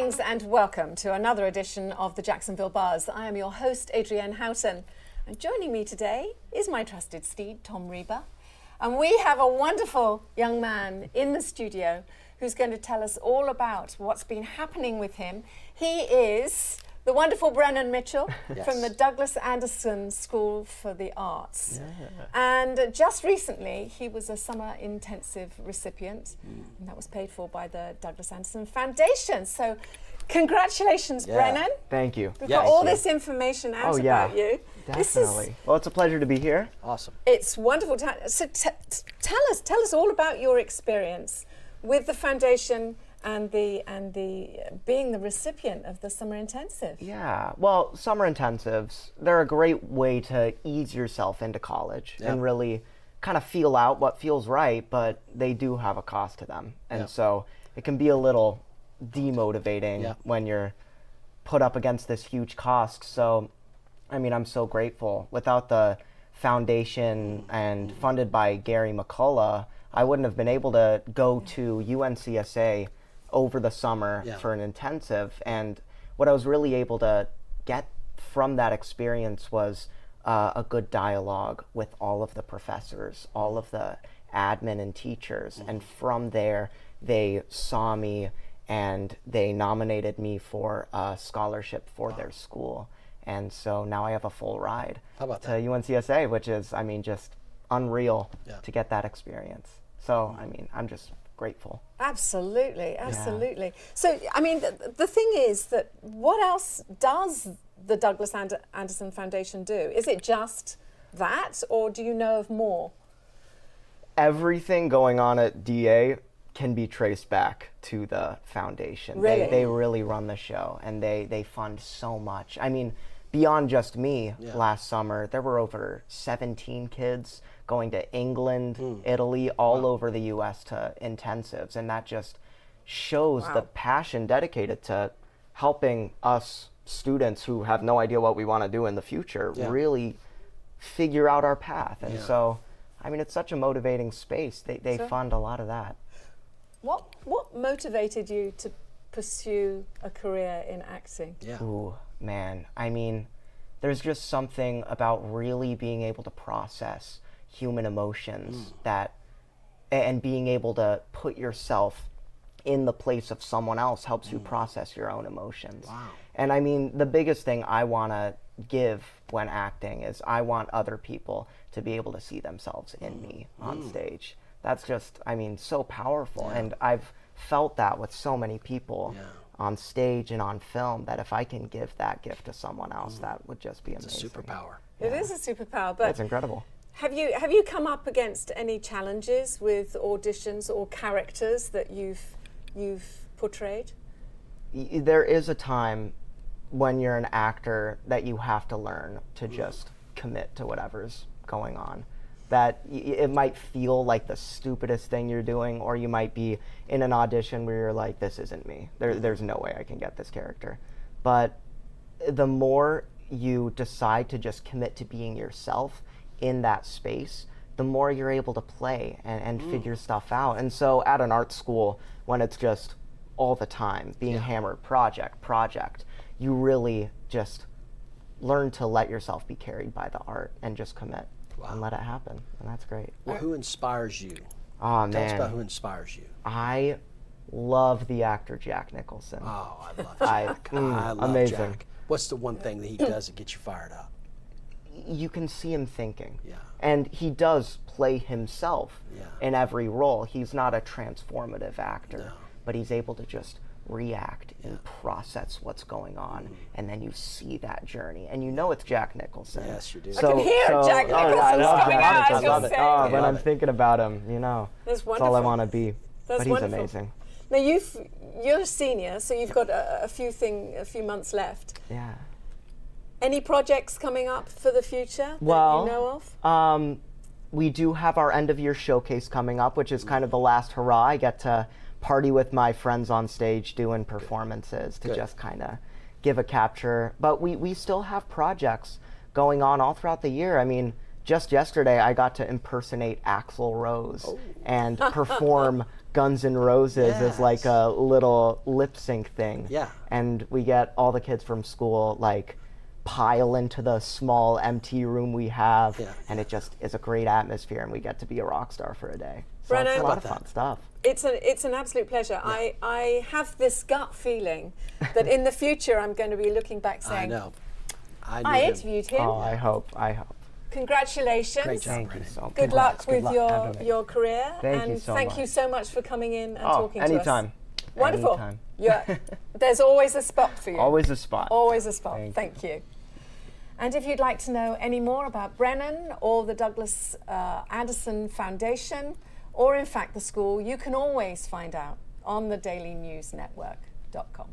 Greetings and welcome to another edition of the Jacksonville Buzz. I am your host, Adrienne Houghton, and joining me today is my trusted steed, Tom Reber. And we have a wonderful young man in the studio who's going to tell us all about what's been happening with him. He is the wonderful Brennan Mitchell from the Douglas Anderson School for the Arts. And just recently, he was a summer intensive recipient, and that was paid for by the Douglas Anderson Foundation. So congratulations, Brennan. Thank you. We've got all this information out about you. Definitely. Well, it's a pleasure to be here. Awesome. It's wonderful. So tell us all about your experience with the foundation and the being the recipient of the summer intensive. Yeah, well, summer intensives, they're a great way to ease yourself into college and really kind of feel out what feels right, but they do have a cost to them. And so it can be a little demotivating when you're put up against this huge cost. So, I mean, I'm so grateful. Without the foundation and funded by Gary McCullough, I wouldn't have been able to go to UNCSA over the summer for an intensive. And what I was really able to get from that experience was a good dialogue with all of the professors, all of the admin and teachers. And from there, they saw me and they nominated me for a scholarship for their school. And so now I have a full ride to UNCSA, which is, I mean, just unreal to get that experience. So, I mean, I'm just grateful. Absolutely. So, I mean, the thing is that what else does the Douglas Anderson Foundation do? Is it just that, or do you know of more? Everything going on at DA can be traced back to the foundation. Really? They really run the show, and they fund so much. I mean, beyond just me, last summer, there were over 17 kids going to England, Italy, all over the U.S. to intensives. And that just shows the passion dedicated to helping us students who have no idea what we want to do in the future really figure out our path. And so, I mean, it's such a motivating space. They fund a lot of that. What motivated you to pursue a career in acting? Ooh, man. I mean, there's just something about really being able to process human emotions and being able to put yourself in the place of someone else helps you process your own emotions. And I mean, the biggest thing I want to give when acting is I want other people to be able to see themselves in me on stage. That's just, I mean, so powerful. And I've felt that with so many people on stage and on film, that if I can give that gift to someone else, that would just be amazing. It's a superpower. It is a superpower, but it's incredible. Have you come up against any challenges with auditions or characters that you've portrayed? There is a time when you're an actor that you have to learn to just commit to whatever's going on. That it might feel like the stupidest thing you're doing, or you might be in an audition where you're like, this isn't me. There's no way I can get this character. But the more you decide to just commit to being yourself in that space, the more you're able to play and figure stuff out. And so at an art school, when it's just all the time being hammered project, you really just learn to let yourself be carried by the art and just commit and let it happen. And that's great. Well, who inspires you? Oh, man. Tell us about who inspires you. I love the actor Jack Nicholson. Oh, I love Jack. I love amazing. Jack. What's the one thing that he does that gets you fired up? You can see him thinking. And he does play himself in every role. He's not a transformative actor, but he's able to just react and process what's going on, and then you see that journey, and you know it's Jack Nicholson. Yes, you do. I can hear Jack Nicholson's coming out. I love it. When I'm thinking about him, you know, that's all I want to be. But he's amazing. Now you're a senior, so you've got a few months left. Yeah. Any projects coming up for the future that you know of? We do have our end of year showcase coming up, which is kind of the last hurrah. I get to party with my friends on stage doing performances to just kind of give a capture. But we still have projects going on all throughout the year. I mean, just yesterday I got to impersonate Axl Rose and perform Guns N' Roses as like a little lip sync thing. Yeah. And we get all the kids from school like pile into the small empty room we have, and it just is a great atmosphere, and we get to be a rock star for a day. So Brennan, it's a lot of fun stuff. It's an absolute pleasure. I have this gut feeling that in the future I'm going to be looking back saying, I know. I interviewed him. Oh, I hope. Congratulations. Great job, Thank you Brennan. so much. Good luck with Having me. your career. Thank you and so thank much. you so much for coming in and talking to us. Anytime. Wonderful. Anytime. Yeah. There's always a spot for you. Always a spot. Always a spot. Thank Thank you. And if you'd like to know any more about Brennan or the Douglas Addison Foundation, or in fact the school, you can always find out on thedailynewsnetwork.com.